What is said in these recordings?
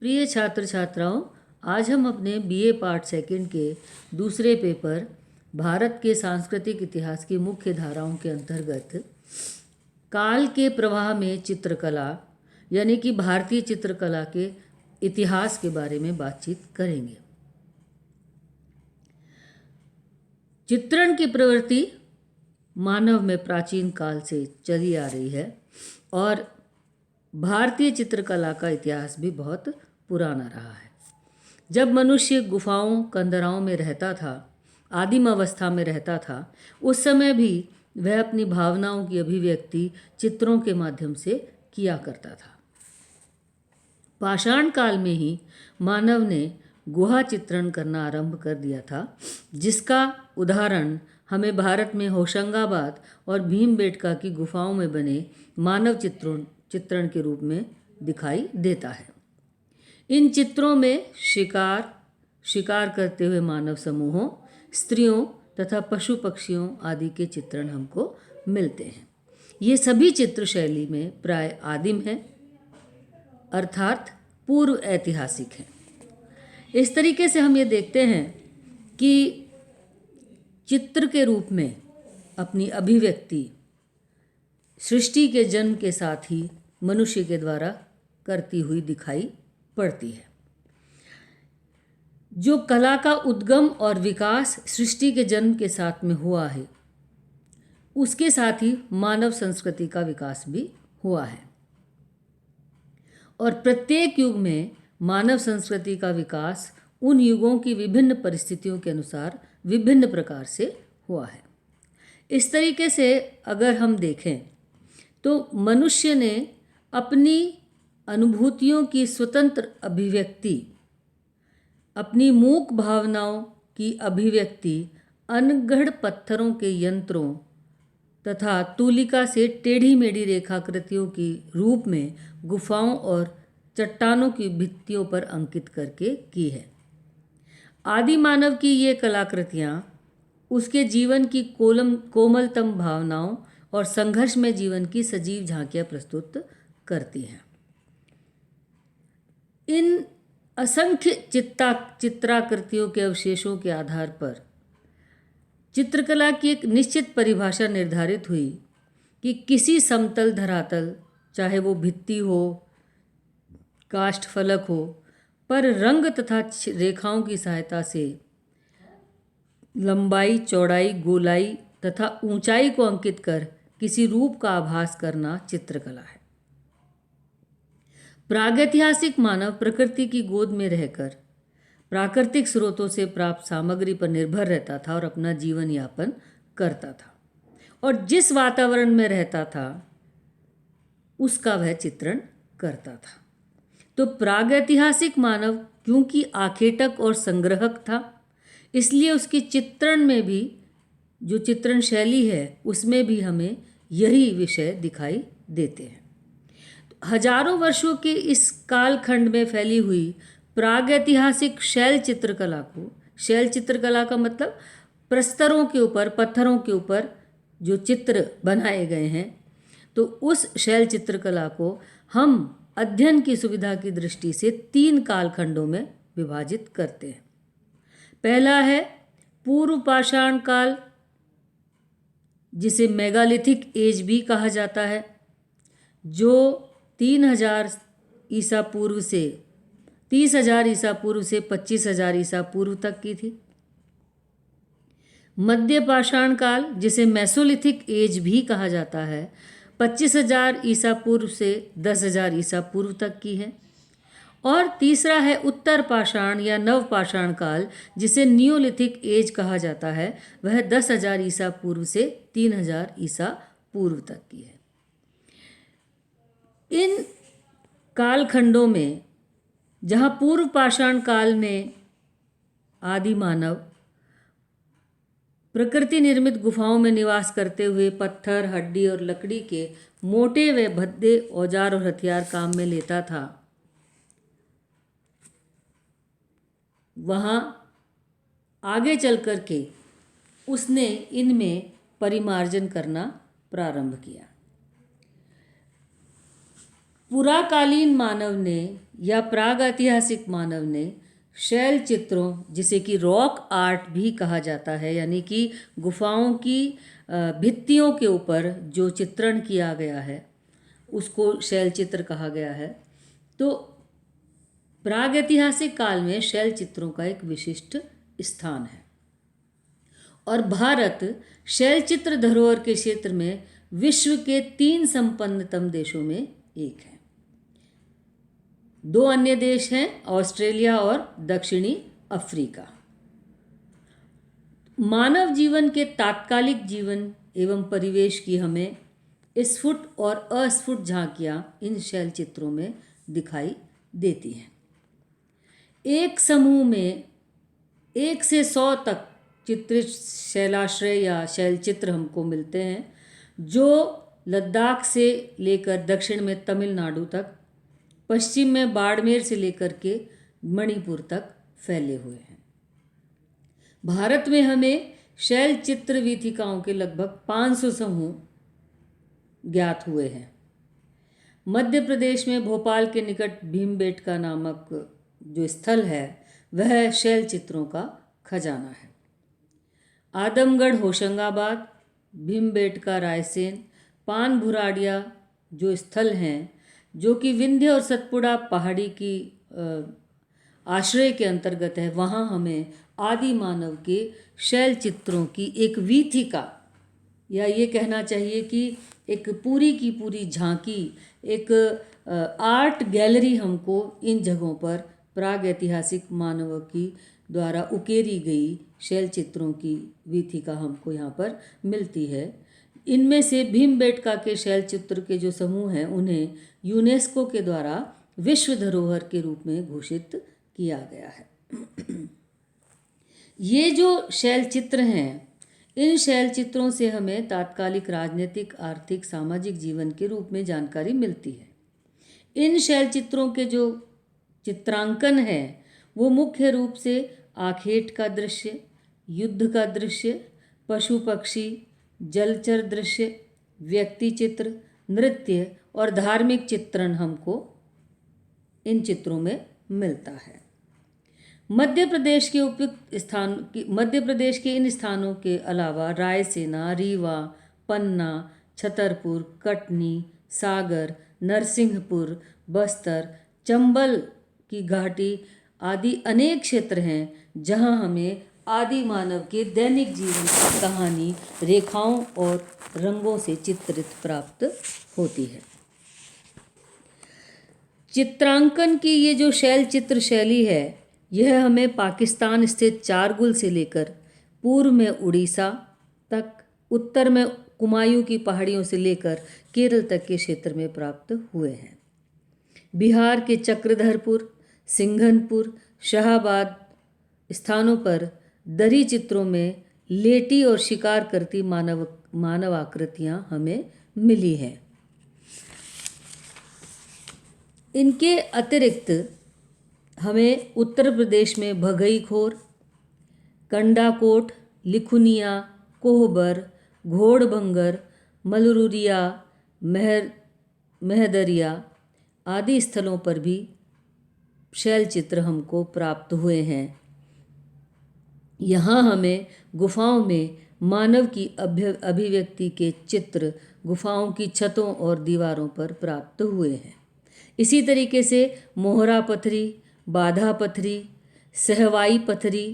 प्रिय छात्र छात्राओं, आज हम अपने बीए पार्ट सेकंड के दूसरे पेपर भारत के सांस्कृतिक इतिहास की मुख्य धाराओं के अंतर्गत काल के प्रवाह में चित्रकला यानी कि भारतीय चित्रकला के इतिहास के बारे में बातचीत करेंगे। चित्रण की प्रवृत्ति मानव में प्राचीन काल से चली आ रही है और भारतीय चित्रकला का इतिहास भी बहुत पुराना रहा है। जब मनुष्य गुफाओं कंदराओं में रहता था, आदिम अवस्था में रहता था, उस समय भी वह अपनी भावनाओं की अभिव्यक्ति चित्रों के माध्यम से किया करता था। पाषाण काल में ही मानव ने गुहा चित्रण करना आरंभ कर दिया था, जिसका उदाहरण हमें भारत में होशंगाबाद और भीमबेटका की गुफाओं में बने मानव चित्रण के रूप में दिखाई देता है। इन चित्रों में शिकार करते हुए मानव समूहों, स्त्रियों तथा पशु पक्षियों आदि के चित्रण हमको मिलते हैं। ये सभी चित्र शैली में प्राय आदिम हैं, अर्थात पूर्व ऐतिहासिक हैं। इस तरीके से हम ये देखते हैं कि चित्र के रूप में अपनी अभिव्यक्ति सृष्टि के जन्म के साथ ही मनुष्य के द्वारा करती हुई दिखाई पड़ती है। जो कला का उद्गम और विकास सृष्टि के जन्म के साथ में हुआ है, उसके साथ ही मानव संस्कृति का विकास भी हुआ है और प्रत्येक युग में मानव संस्कृति का विकास उन युगों की विभिन्न परिस्थितियों के अनुसार विभिन्न प्रकार से हुआ है। इस तरीके से अगर हम देखें तो मनुष्य ने अपनी अनुभूतियों की स्वतंत्र अभिव्यक्ति, अपनी मूक भावनाओं की अभिव्यक्ति अनगढ़ पत्थरों के यंत्रों तथा तूलिका से टेढ़ी मेढ़ी रेखाकृतियों की रूप में गुफाओं और चट्टानों की भित्तियों पर अंकित करके की है। आदि मानव की ये कलाकृतियाँ उसके जीवन की कोमलतम भावनाओं और संघर्ष में जीवन की सजीव झांकियाँ प्रस्तुत करती हैं। इन असंख्य चित्राकृतियों के अवशेषों के आधार पर चित्रकला की एक निश्चित परिभाषा निर्धारित हुई कि किसी समतल धरातल, चाहे वो भित्ति हो, काष्ठ फलक हो, पर रंग तथा रेखाओं की सहायता से लंबाई, चौड़ाई, गोलाई तथा ऊंचाई को अंकित कर किसी रूप का आभास करना चित्रकला है। प्रागैतिहासिक मानव प्रकृति की गोद में रहकर प्राकृतिक स्रोतों से प्राप्त सामग्री पर निर्भर रहता था और अपना जीवन यापन करता था और जिस वातावरण में रहता था उसका वह चित्रण करता था। तो प्रागैतिहासिक मानव क्योंकि आखेटक और संग्रहक था, इसलिए उसकी चित्रण में भी जो चित्रण शैली है उसमें भी हमें यही विषय दिखाई देते हैं। हजारों वर्षों के इस कालखंड में फैली हुई प्रागैतिहासिक शैल चित्रकला का मतलब प्रस्तरों के ऊपर, पत्थरों के ऊपर जो चित्र बनाए गए हैं, तो उस शैल चित्रकला को हम अध्ययन की सुविधा की दृष्टि से 3 कालखंडों में विभाजित करते हैं। पहला है पूर्व पाषाण काल, जिसे मेगालिथिक एज भी कहा जाता है, जो 3000 ईसा पूर्व से 30,000 ईसा पूर्व से 25,000 ईसा पूर्व तक की थी। मध्य पाषाण काल, जिसे मेसोलिथिक एज भी कहा जाता है, 25,000 ईसा पूर्व से 10,000 ईसा पूर्व तक की है। और तीसरा है उत्तर पाषाण या नव पाषाण काल, जिसे नियोलिथिक एज कहा जाता है, वह 10,000 ईसा पूर्व से 3,000 ईसा पूर्व तक की है। इन कालखंडों में जहाँ पूर्व पाषाण काल में आदि मानव प्रकृति निर्मित गुफाओं में निवास करते हुए पत्थर, हड्डी और लकड़ी के मोटे व भद्दे औजार और हथियार काम में लेता था, वहाँ आगे चल कर के उसने इनमें परिमार्जन करना प्रारंभ किया। पुराकालीन मानव ने या प्रागैतिहासिक मानव ने शैल चित्रों, जिसे कि रॉक आर्ट भी कहा जाता है, यानी कि गुफाओं की भित्तियों के ऊपर जो चित्रण किया गया है उसको शैल चित्र कहा गया है। तो प्रागैतिहासिक काल में शैल चित्रों का एक विशिष्ट स्थान है और भारत शैल चित्र धरोहर के क्षेत्र में विश्व के 3 संपन्नतम देशों में एक है। 2 अन्य देश हैं, ऑस्ट्रेलिया और दक्षिणी अफ्रीका। मानव जीवन के तात्कालिक जीवन एवं परिवेश की हमें स्फुट और अस्फुट झांकियां इन शैल चित्रों में दिखाई देती हैं। एक समूह में 1 से 100 तक चित्रित शैलाश्रय या शैल चित्र हमको मिलते हैं, जो लद्दाख से लेकर दक्षिण में तमिलनाडु तक, पश्चिम में बाड़मेर से लेकर के मणिपुर तक फैले हुए हैं। भारत में हमें शैल चित्र वीथिकाओं के लगभग 500 समूह ज्ञात हुए हैं। मध्य प्रदेश में भोपाल के निकट भीमबेटका नामक जो स्थल है वह शैल चित्रों का खजाना है। आदमगढ़ होशंगाबाद, भीमबेटका रायसेन, पान भुराड़िया जो स्थल हैं जो कि विंध्य और सतपुड़ा पहाड़ी की आश्रय के अंतर्गत है, वहाँ हमें आदि मानव के शैल चित्रों की एक वीथिका, या ये कहना चाहिए कि एक पूरी की पूरी झांकी, एक आर्ट गैलरी हमको इन जगहों पर प्रागैतिहासिक मानव की द्वारा उकेरी गई शैल चित्रों की वीथिका हमको यहाँ पर मिलती है। इनमें से भीमबेटका के शैल चित्र के जो समूह हैं उन्हें यूनेस्को के द्वारा विश्व धरोहर के रूप में घोषित किया गया है। ये जो शैल चित्र हैं, इन शैल चित्रों से हमें तात्कालिक राजनीतिक, आर्थिक, सामाजिक जीवन के रूप में जानकारी मिलती है। इन शैल चित्रों के जो चित्रांकन है वो मुख्य रूप से आखेट का दृश्य, युद्ध का दृश्य, पशु पक्षी, जलचर दृश्य, व्यक्ति चित्र, नृत्य और धार्मिक चित्रण हमको इन चित्रों में मिलता है। मध्य प्रदेश के इन स्थानों के अलावा रायसेना, रीवा, पन्ना, छतरपुर, कटनी, सागर, नरसिंहपुर, बस्तर, चंबल की घाटी आदि अनेक क्षेत्र हैं जहां हमें आदि मानव के दैनिक जीवन की कहानी रेखाओं और रंगों से चित्रित प्राप्त होती है। चित्रांकन की ये जो शैल चित्र शैली है, यह हमें पाकिस्तान स्थित चारगुल से लेकर पूर्व में उड़ीसा तक, उत्तर में कुमायूं की पहाड़ियों से लेकर केरल तक के क्षेत्र में प्राप्त हुए हैं। बिहार के चक्रधरपुर, सिंघनपुर, शाहाबाद स्थानों पर दरी चित्रों में लेटी और शिकार करती मानव आकृतियां हमें मिली हैं। इनके अतिरिक्त हमें उत्तर प्रदेश में भगईखोर, कंडाकोट, लिखुनिया, कोहबर, घोड़बंगर, मलरुरिया, महदरिया आदि स्थलों पर भी शैल चित्र हमको प्राप्त हुए हैं। यहाँ हमें गुफाओं में मानव की अभिव्यक्ति के चित्र गुफाओं की छतों और दीवारों पर प्राप्त हुए हैं। इसी तरीके से मोहरा पत्थरी, बाधा पत्थरी, सहवाई पत्थरी,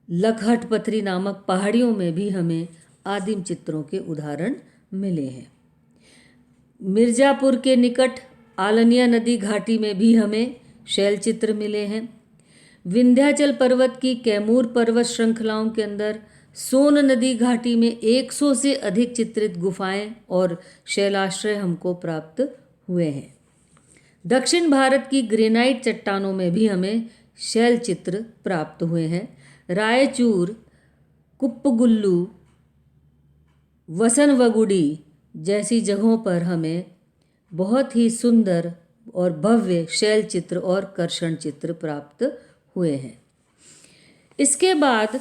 लखहट पत्थरी नामक पहाड़ियों में भी हमें आदिम चित्रों के उदाहरण मिले हैं। मिर्ज़ापुर के निकट आलनिया नदी घाटी में भी हमें शैल चित्र मिले हैं। विंध्याचल पर्वत की कैमूर पर्वत श्रृंखलाओं के अंदर सोन नदी घाटी में 100 से अधिक चित्रित गुफाएं और शैलाश्रय हमको प्राप्त हुए हैं। दक्षिण भारत की ग्रेनाइट चट्टानों में भी हमें शैल चित्र प्राप्त हुए हैं। रायचूर, कुप्पगुल्लू, वसनवगुड़ी जैसी जगहों पर हमें बहुत ही सुंदर और भव्य शैल चित्र और कर्षण चित्र प्राप्त हुए हैं। इसके बाद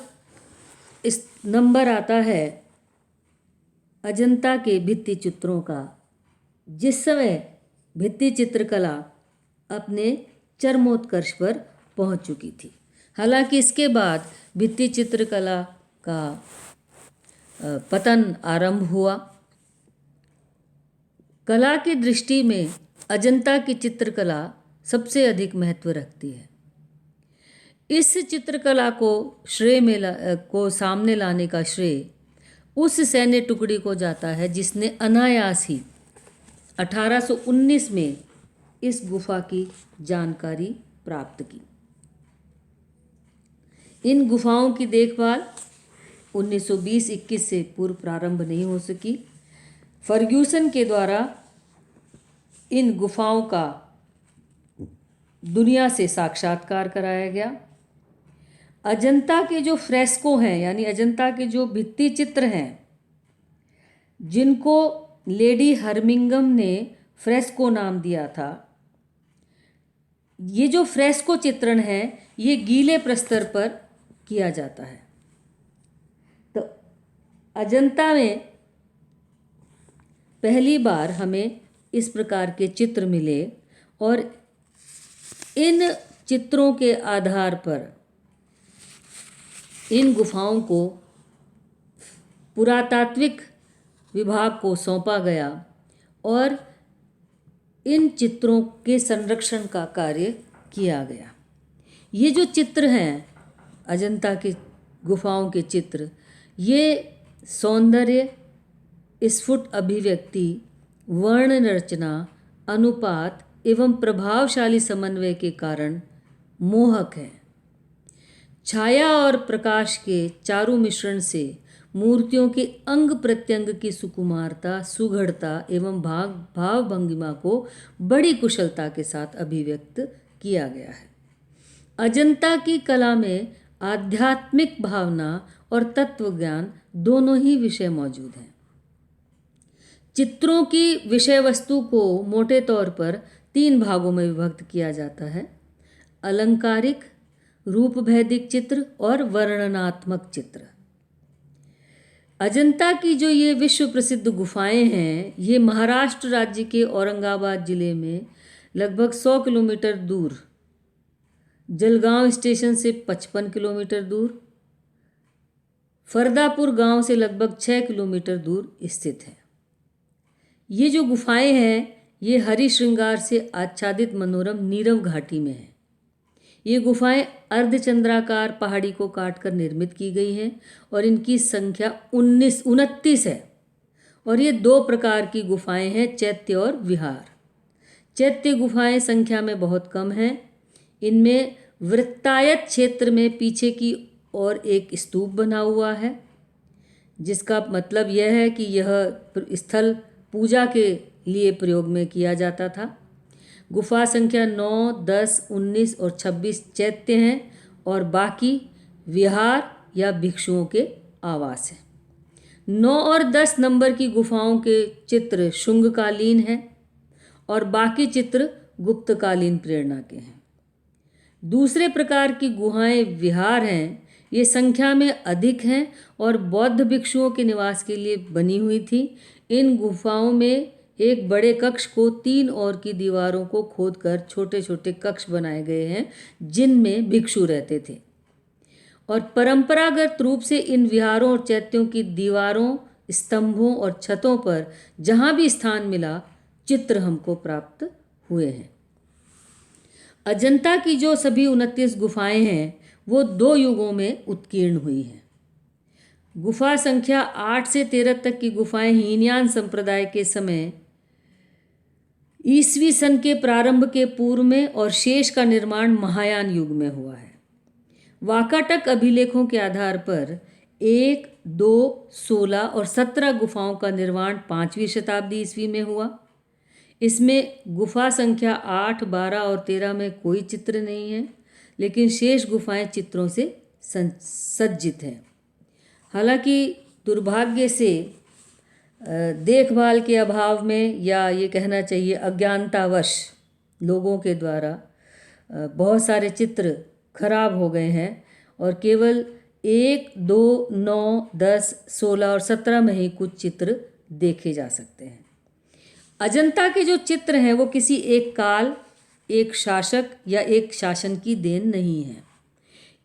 इस नंबर आता है अजंता के भित्ति चित्रों का। जिस समय भित्ति चित्रकला अपने चरमोत्कर्ष पर पहुंच चुकी थी। हालांकि इसके बाद भित्ति चित्रकला का पतन आरंभ हुआ। कला की दृष्टि में अजंता की चित्रकला सबसे अधिक महत्व रखती है। इस चित्रकला को सामने लाने का श्रेय उस सैन्य टुकड़ी को जाता है जिसने अनायास ही 1819 में इस गुफा की जानकारी प्राप्त की। इन गुफाओं की देखभाल 1920-21 से पूर्व प्रारंभ नहीं हो सकी। फर्ग्यूसन के द्वारा इन गुफाओं का दुनिया से साक्षात्कार कराया गया। अजंता के जो फ्रेस्को हैं, यानी अजंता के जो भित्ति चित्र हैं, जिनको लेडी हर्मिंगम ने फ्रेस्को नाम दिया था, ये जो फ्रेस्को चित्रण है ये गीले प्रस्तर पर किया जाता है। तो अजंता में पहली बार हमें इस प्रकार के चित्र मिले और इन चित्रों के आधार पर इन गुफाओं को पुरातात्विक विभाग को सौंपा गया और इन चित्रों के संरक्षण का कार्य किया गया। ये जो चित्र हैं, अजंता की गुफाओं के चित्र, ये सौंदर्य, स्फुट अभिव्यक्ति, वर्ण रचना, अनुपात एवं प्रभावशाली समन्वय के कारण मोहक है। छाया और प्रकाश के चारु मिश्रण से मूर्तियों के अंग प्रत्यंग की सुकुमारता, सुघड़ता एवं भाव भंगिमा को बड़ी कुशलता के साथ अभिव्यक्त किया गया है। अजंता की कला में आध्यात्मिक भावना और तत्व ज्ञान दोनों ही विषय मौजूद हैं। चित्रों की विषय वस्तु को मोटे तौर पर 3 भागों में विभक्त किया जाता है: अलंकारिक, रूपभेदिक चित्र और वर्णनात्मक चित्र। अजंता की जो ये विश्व प्रसिद्ध गुफाएं हैं, ये महाराष्ट्र राज्य के औरंगाबाद जिले में लगभग 100 किलोमीटर दूर, जलगांव स्टेशन से 55 किलोमीटर दूर, फरदापुर गांव से लगभग 6 किलोमीटर दूर स्थित है। ये जो गुफाएं हैं ये हरि श्रृंगार से आच्छादित मनोरम नीरव घाटी में है। ये गुफाएं अर्धचंद्राकार पहाड़ी को काटकर निर्मित की गई हैं और इनकी संख्या 29 है। और ये 2 प्रकार की गुफाएं हैं, चैत्य और विहार। चैत्य गुफाएं संख्या में बहुत कम हैं। इनमें वृत्तायत क्षेत्र में पीछे की ओर एक स्तूप बना हुआ है, जिसका मतलब यह है कि यह स्थल पूजा के लिए प्रयोग में किया जाता था। गुफा संख्या 9, 10, 19 और 26 चैत्य हैं और बाकी विहार या भिक्षुओं के आवास हैं। 9 और 10 नंबर की गुफाओं के चित्र शुंगकालीन हैं और बाकी चित्र गुप्तकालीन प्रेरणा के हैं। दूसरे प्रकार की गुहाएं विहार हैं। ये संख्या में अधिक हैं और बौद्ध भिक्षुओं के निवास के लिए बनी हुई थी। इन गुफाओं में एक बड़े कक्ष को 3 और की दीवारों को खोदकर छोटे छोटे कक्ष बनाए गए हैं जिनमें भिक्षु रहते थे। और परंपरागत रूप से इन विहारों और चैत्यों की दीवारों, स्तंभों और छतों पर जहाँ भी स्थान मिला चित्र हमको प्राप्त हुए हैं। अजंता की जो सभी 29 गुफाएं हैं वो 2 युगों में उत्कीर्ण हुई हैं। गुफा संख्या 8 से 13 तक की गुफाएं हीनयान संप्रदाय के समय ईसवी सन के प्रारंभ के पूर्व में और शेष का निर्माण महायान युग में हुआ है। वाकाटक अभिलेखों के आधार पर 1, 2, 16 और 17 गुफाओं का निर्माण 5वीं शताब्दी ईस्वी में हुआ। इसमें गुफा संख्या 8, 12 और 13 में कोई चित्र नहीं है, लेकिन शेष गुफाएं चित्रों से सज्जित हैं। हालांकि दुर्भाग्य से देखभाल के अभाव में, या ये कहना चाहिए अज्ञानतावश, लोगों के द्वारा बहुत सारे चित्र खराब हो गए हैं और केवल 1, 2, 9, 10, 16 और 17 में ही कुछ चित्र देखे जा सकते हैं। अजंता के जो चित्र हैं वो किसी एक काल, एक शासक या एक शासन की देन नहीं है।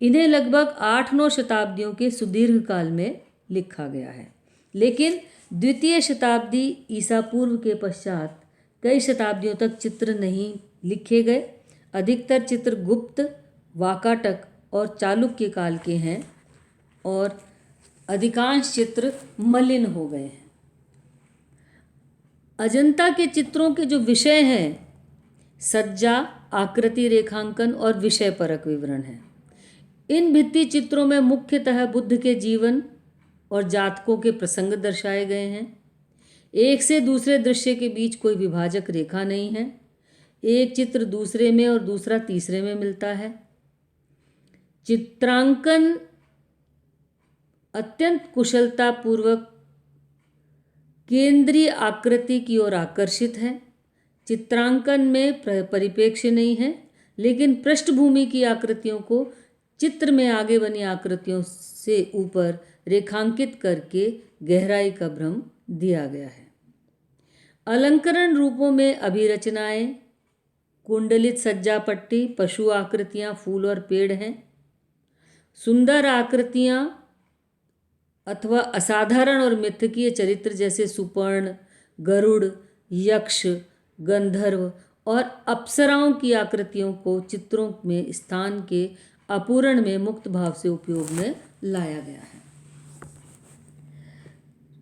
इन्हें लगभग 8-9 शताब्दियों के सुदीर्घ काल में लिखा गया है, लेकिन द्वितीय शताब्दी ईसा पूर्व के पश्चात कई शताब्दियों तक चित्र नहीं लिखे गए। अधिकतर चित्र गुप्त, वाकाटक और चालुक्य काल के हैं और अधिकांश चित्र मलिन हो गए हैं। अजंता के चित्रों के जो विषय हैं, सज्जा, आकृति रेखांकन और विषय परक विवरण है। इन भित्ति चित्रों में मुख्यतः बुद्ध के जीवन और जातकों के प्रसंग दर्शाए गए हैं। एक से दूसरे दृश्य के बीच कोई विभाजक रेखा नहीं है। एक चित्र दूसरे में और दूसरा तीसरे में मिलता है। चित्रांकन अत्यंत कुशलतापूर्वक केंद्रीय आकृति की ओर आकर्षित है। चित्रांकन में परिप्रेक्ष्य नहीं है, लेकिन पृष्ठभूमि की आकृतियों को चित्र में आगे बनी आकृतियों से ऊपर रेखांकित करके गहराई का भ्रम दिया गया है। अलंकरण रूपों में अभिरचनाएं, कुंडलित सज्जा पट्टी, पशु आकृतियां, फूल और पेड़ हैं। सुंदर आकृतियां अथवा असाधारण और मिथकीय चरित्र जैसे सुपर्ण, गरुड़, यक्ष, गंधर्व और अप्सराओं की आकृतियों को चित्रों में स्थान के अपूरण में मुक्त भाव से उपयोग में लाया गया है।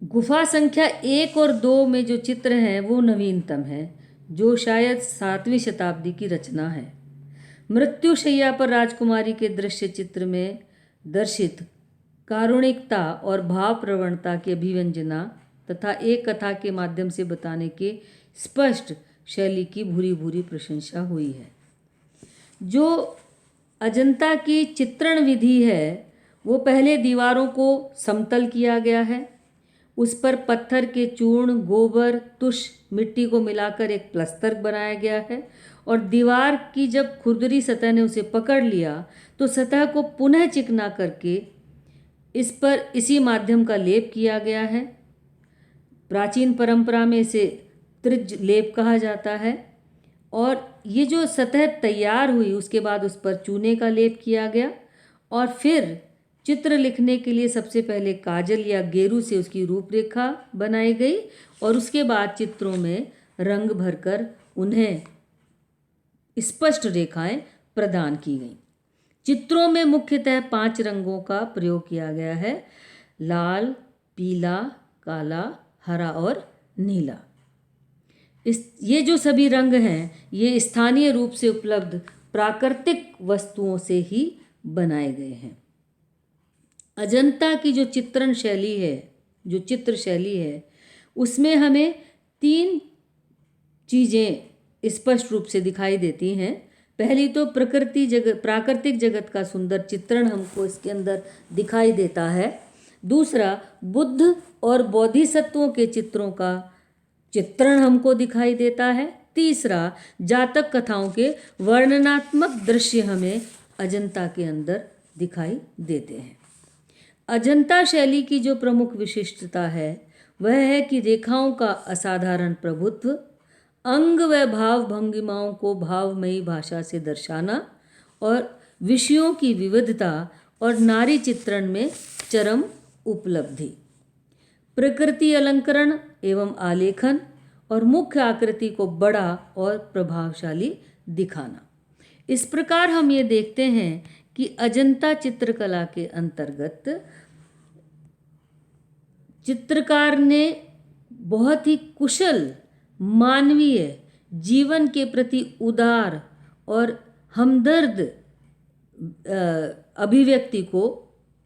गुफा संख्या 1 और 2 में जो चित्र हैं वो नवीनतम है, जो शायद 7वीं शताब्दी की रचना है। मृत्युशैया पर राजकुमारी के दृश्य चित्र में दर्शित कारुणिकता और भाव प्रवणता की अभिव्यंजना तथा एक कथा के माध्यम से बताने के स्पष्ट शैली की भूरी भूरी प्रशंसा हुई है। जो अजंता की चित्रण विधि है वो पहले दीवारों को समतल किया गया है, उस पर पत्थर के चूर्ण, गोबर, तुष, मिट्टी को मिलाकर एक प्लस्तर बनाया गया है और दीवार की जब खुरदरी सतह ने उसे पकड़ लिया तो सतह को पुनः चिकना करके इस पर इसी माध्यम का लेप किया गया है। प्राचीन परंपरा में इसे त्रिज लेप कहा जाता है। और ये जो सतह तैयार हुई उसके बाद उस पर चूने का लेप किया गया और फिर चित्र लिखने के लिए सबसे पहले काजल या गेरू से उसकी रूपरेखा बनाई गई और उसके बाद चित्रों में रंग भरकर उन्हें स्पष्ट रेखाएं प्रदान की गईं। चित्रों में मुख्यतः 5 रंगों का प्रयोग किया गया है: लाल, पीला, काला, हरा और नीला। ये जो सभी रंग हैं ये स्थानीय रूप से उपलब्ध प्राकृतिक वस्तुओं से ही बनाए गए हैं। अजंता की जो चित्रण शैली है, जो चित्र शैली है, उसमें हमें 3 चीज़ें स्पष्ट रूप से दिखाई देती हैं। पहली तो प्राकृतिक जगत का सुंदर चित्रण हमको इसके अंदर दिखाई देता है। दूसरा, बुद्ध और बोधिसत्वों के चित्रों का चित्रण हमको दिखाई देता है। तीसरा, जातक कथाओं के वर्णनात्मक दृश्य हमें अजंता के अंदर दिखाई देते हैं। अजंता शैली की जो प्रमुख विशिष्टता है वह है कि रेखाओं का असाधारण प्रभुत्व, अंग व भाव भंगिमाओं को भावमयी भाषा से दर्शाना और विषयों की विविधता और नारी चित्रण में चरम उपलब्धि, प्रकृति अलंकरण एवं आलेखन और मुख्य आकृति को बड़ा और प्रभावशाली दिखाना। इस प्रकार हम ये देखते हैं कि अजंता चित्रकला के अंतर्गत चित्रकार ने बहुत ही कुशल मानवीय जीवन के प्रति उदार और हमदर्द अभिव्यक्ति को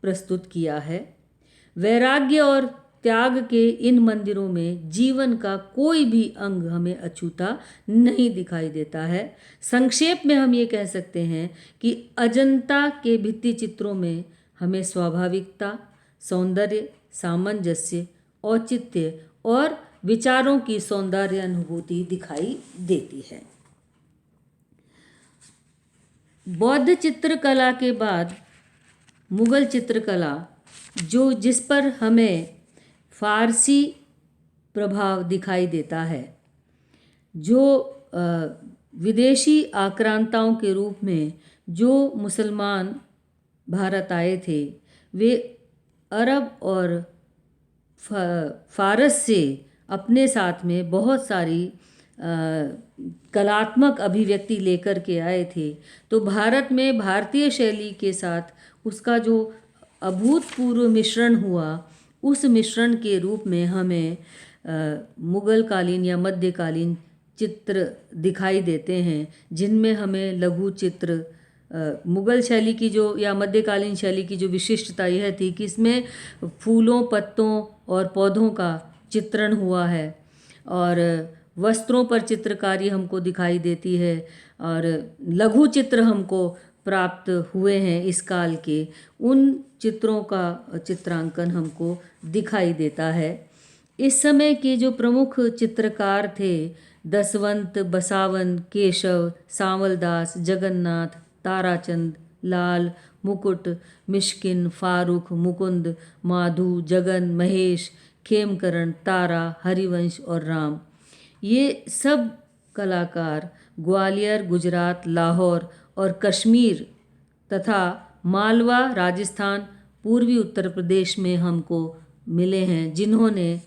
प्रस्तुत किया है। वैराग्य और त्याग के इन मंदिरों में जीवन का कोई भी अंग हमें अछूता नहीं दिखाई देता है। संक्षेप में हम ये कह सकते हैं कि अजंता के भित्ति चित्रों में हमें स्वाभाविकता, सौंदर्य, सामंजस्य, औचित्य और विचारों की सौंदर्य अनुभूति दिखाई देती है। बौद्ध चित्रकला के बाद मुगल चित्रकला जिस पर हमें फारसी प्रभाव दिखाई देता है, जो विदेशी आक्रांताओं के रूप में जो मुसलमान भारत आए थे, वे अरब और फारस से अपने साथ में बहुत सारी कलात्मक अभिव्यक्ति लेकर के आए थे। तो भारत में भारतीय शैली के साथ उसका जो अभूतपूर्व मिश्रण हुआ, उस मिश्रण के रूप में हमें मुगल कालीन या मध्यकालीन चित्र दिखाई देते हैं, जिनमें हमें लघु चित्र मुगल शैली की जो या मध्यकालीन शैली की जो विशिष्टता यह थी कि इसमें फूलों, पत्तों और पौधों का चित्रण हुआ है और वस्त्रों पर चित्रकारी हमको दिखाई देती है और लघु चित्र हमको प्राप्त हुए हैं इस काल के। उन चित्रों का चित्रांकन हमको दिखाई देता है। इस समय के जो प्रमुख चित्रकार थे, दसवंत, बसावन, केशव, सांवलदास, जगन्नाथ, ताराचंद, लाल, मुकुट, मिश्किन, फारूक, मुकुंद, माधु, जगन, महेश, खेमकरण, तारा, हरिवंश और राम, ये सब कलाकार ग्वालियर, गुजरात, लाहौर और कश्मीर तथा मालवा, राजस्थान, पूर्वी उत्तर प्रदेश में हमको मिले हैं, जिन्होंने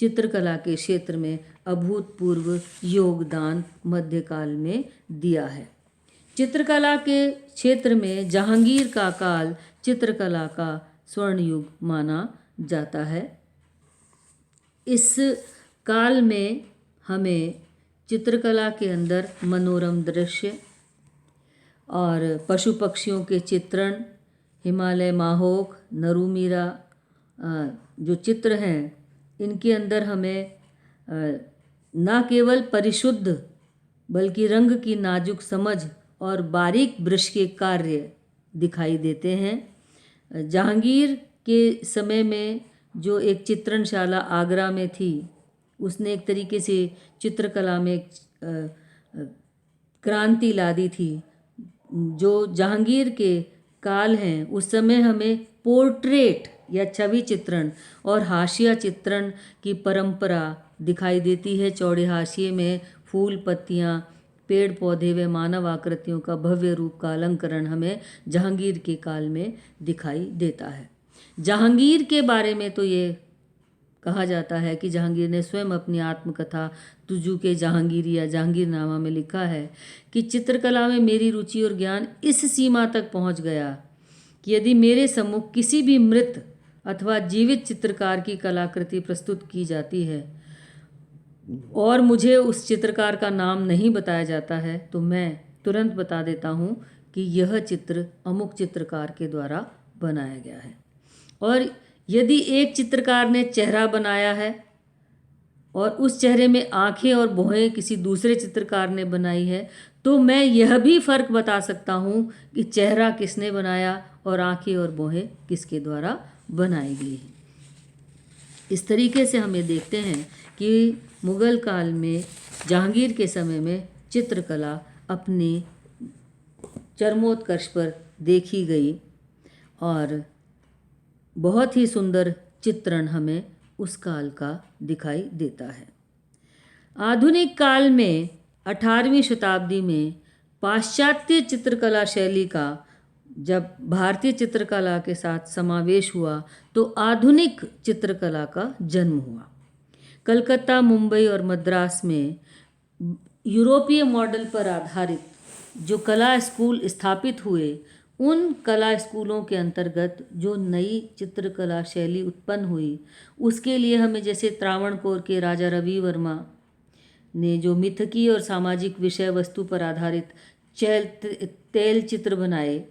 चित्रकला के क्षेत्र में अभूतपूर्व योगदान मध्यकाल में दिया है। चित्रकला के क्षेत्र में जहांगीर का काल चित्रकला का स्वर्ण युग माना जाता है। इस काल में हमें चित्रकला के अंदर मनोरम दृश्य और पशु पक्षियों के चित्रण, हिमालय माहोक, नरूमीरा जो चित्र हैं, इनके अंदर हमें न केवल परिशुद्ध बल्कि रंग की नाजुक समझ और बारीक ब्रश के कार्य दिखाई देते हैं। जहांगीर के समय में जो एक चित्रणशाला आगरा में थी, उसने एक तरीके से चित्रकला में एक क्रांति ला दी थी। जो जहांगीर के काल हैं, उस समय हमें पोर्ट्रेट या छवि चित्रण और हाशिया चित्रण की परंपरा दिखाई देती है। चौड़े हाशिए में फूल, पत्तियां, पेड़ पौधे व मानव आकृतियों का भव्य रूप का अलंकरण हमें जहांगीर के काल में दिखाई देता है। जहांगीर के बारे में तो ये कहा जाता है कि जहांगीर ने स्वयं अपनी आत्मकथा तुझू के जहांगीर या जहांगीरनामा में लिखा है कि चित्रकला में मेरी रुचि और ज्ञान इस सीमा तक पहुंच गया कि यदि मेरे सम्मुख किसी भी मृत अथवा जीवित चित्रकार की कलाकृति प्रस्तुत की जाती है और मुझे उस चित्रकार का नाम नहीं बताया जाता है, तो मैं तुरंत बता देता हूँ कि यह चित्र अमुक चित्रकार के द्वारा बनाया गया है। और यदि एक चित्रकार ने चेहरा बनाया है और उस चेहरे में आँखें और भौहें किसी दूसरे चित्रकार ने बनाई है, तो मैं यह भी फ़र्क बता सकता हूँ कि चेहरा किसने बनाया और आँखें और भौहें किसके द्वारा बनाई गई हैं। इस तरीके से हमें देखते हैं कि मुग़ल काल में जहांगीर के समय में चित्रकला अपने चरमोत्कर्ष पर देखी गई और बहुत ही सुंदर चित्रण हमें उस काल का दिखाई देता है। आधुनिक काल में 18वीं शताब्दी में पाश्चात्य चित्रकला शैली का जब भारतीय चित्रकला के साथ समावेश हुआ, तो आधुनिक चित्रकला का जन्म हुआ। कलकत्ता, मुंबई और मद्रास में यूरोपीय मॉडल पर आधारित जो कला स्कूल स्थापित हुए, उन कला स्कूलों के अंतर्गत जो नई चित्रकला शैली उत्पन्न हुई, उसके लिए हमें जैसे त्रावणकोर के राजा रवि वर्मा ने जो मिथकी और सामाजिक विषय वस्तु पर आधारित तेल चित्र बनाए,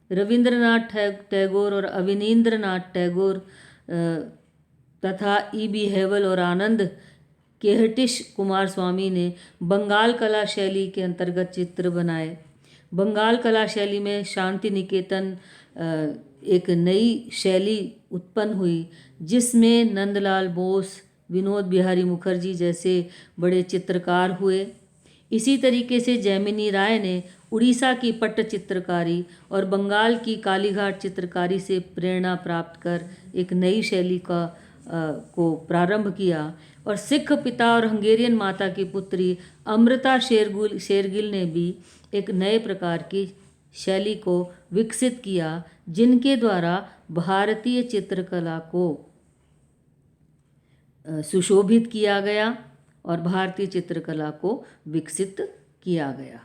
रविंद्रनाथ टैगोर और अवनींद्रनाथ टैगोर तथा E.B. हेवल और आनंद केहटिश कुमार स्वामी ने बंगाल कला शैली के अंतर्गत चित्र बनाए। बंगाल कला शैली में शांति निकेतन एक नई शैली उत्पन्न हुई, जिसमें नंदलाल बोस, विनोद बिहारी मुखर्जी जैसे बड़े चित्रकार हुए। इसी तरीके से जैमिनी राय ने उड़ीसा की पट्ट चित्रकारी और बंगाल की कालीघाट चित्रकारी से प्रेरणा प्राप्त कर एक नई शैली का को प्रारंभ किया और सिख पिता और हंगेरियन माता की पुत्री अमृता शेरगिल ने भी एक नए प्रकार की शैली को विकसित किया, जिनके द्वारा भारतीय चित्रकला को सुशोभित किया गया और भारतीय चित्रकला को विकसित किया गया।